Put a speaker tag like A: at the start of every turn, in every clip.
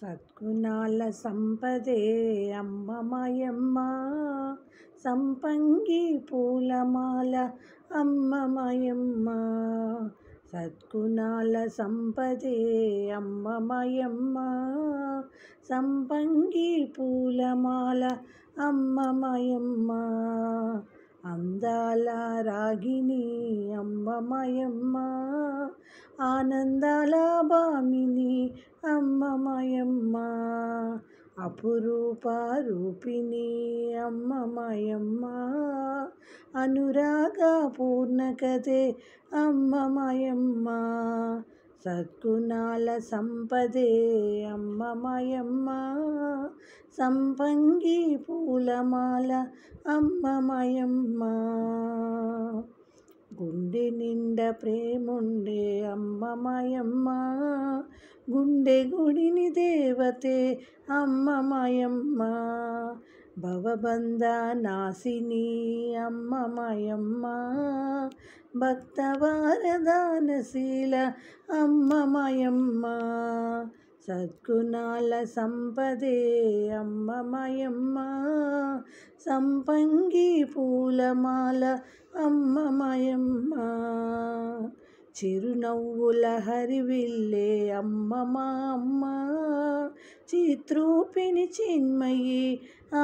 A: సద్గుణాల సంపదే అమ్మ మాయమ్మ, సంపంగి పూలమాల అమ్మ మాయమ్మ. సద్గుణాల సంపదే అమ్మ మాయమ్మ, సంపంగి పూలమాల అమ్మ మాయమ్మ. అందాల రాగిణి అమ్మ మాయమ్మ, ఆనందాల భామిని అమ్మ మాయమ్మ. అపురూప రూపిణి అమ్మ మాయమ్మ, అనురాగ పూర్ణకథే అమ్మ మాయమ్మ. సద్గుణాల సంపదే అమ్మ మాయమ్మ, సంపంగి పూలమాల అమ్మ మాయమ్మ. గుండె నిండా ప్రేముండే అమ్మ మాయమ్మ, గుండె గుడిని దేవతే అమ్మ మాయమ్మ. భవబంధ నాశిని అమ్మ మాయమ్మ, భక్తవారదానశీల అమ్మ మాయమ్మ. సద్గుణాల సంపదే అమ్మ మాయమ్మ, సంపంగి పూలమాల అమ్మ మాయమ్మ. చిరునవ్వుల హరివిల్లే అమ్మ మా అమ్మ, చిత్రూపిణి చిన్మయి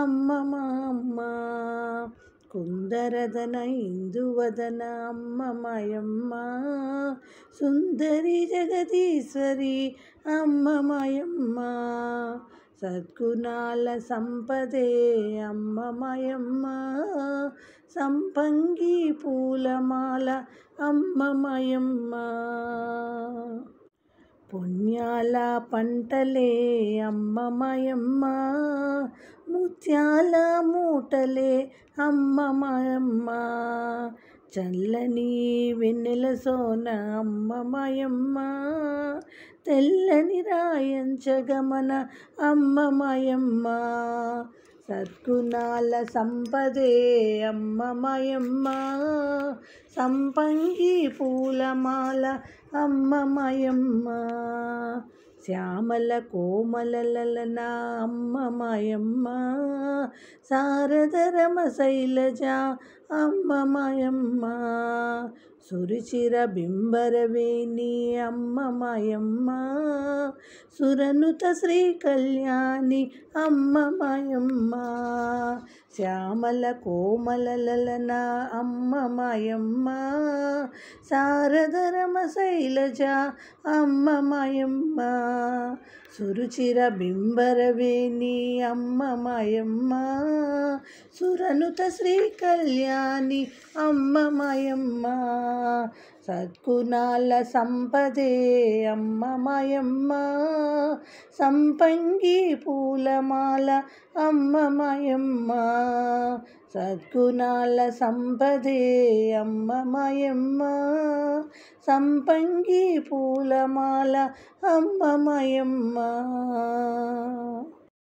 A: అమ్మ మా అమ్మ. కుందరదన ఇందువదన అమ్మ మాయమ్మ, సుందరి జగదీశ్వరి అమ్మ మాయమ్మ. సద్గుణాల సంపదే అమ్మ మాయమ్మ, సంపంగి పూలమాల అమ్మ మాయమ్మ. పుణ్యాల పంటలే అమ్మ మాయమ్మ, ముత్యాల మూటలే అమ్మ మాయమ్మ. చల్లని వెన్నెల సోన అమ్మ మాయమ్మ, తెల్లని రాయంచగమన అమ్మ మాయమ్మ. సద్గుణాల సంపదే అమ్మ మాయమ్మ, సంపంగి పూలమాల అమ్మ మాయమ్మ. శ్యామల కోమల లలన అమ్మ మాయమ్మ, శారదరమ శైలజ అమ్మ మాయమ్మ. సురుచిర బింబరవేణి అమ్మ మాయమ్మ, సురనుత శ్రీ కళ్యాణి అమ్మ మాయమ్మ. శ్యామల కోమల లలన అమ్మ మాయమ్మ, శారదరమ శైలజ అమ్మ మాయమ్మ. సురుచిర బింబరవేణి అమ్మ మాయమ్మ, సురనుత శ్రీ కళ్యాణి అమ్మ మాయమ్మ. సద్గుణాల సంపదే అమ్మ మాయమ్మ, సంపంగి పూలమాల అమ్మ మాయమ్మ. సద్గుణాల సంపదే అమ్మ మాయమ్మ, సంపంగి పూలమాల అమ్మ మాయమ్మ.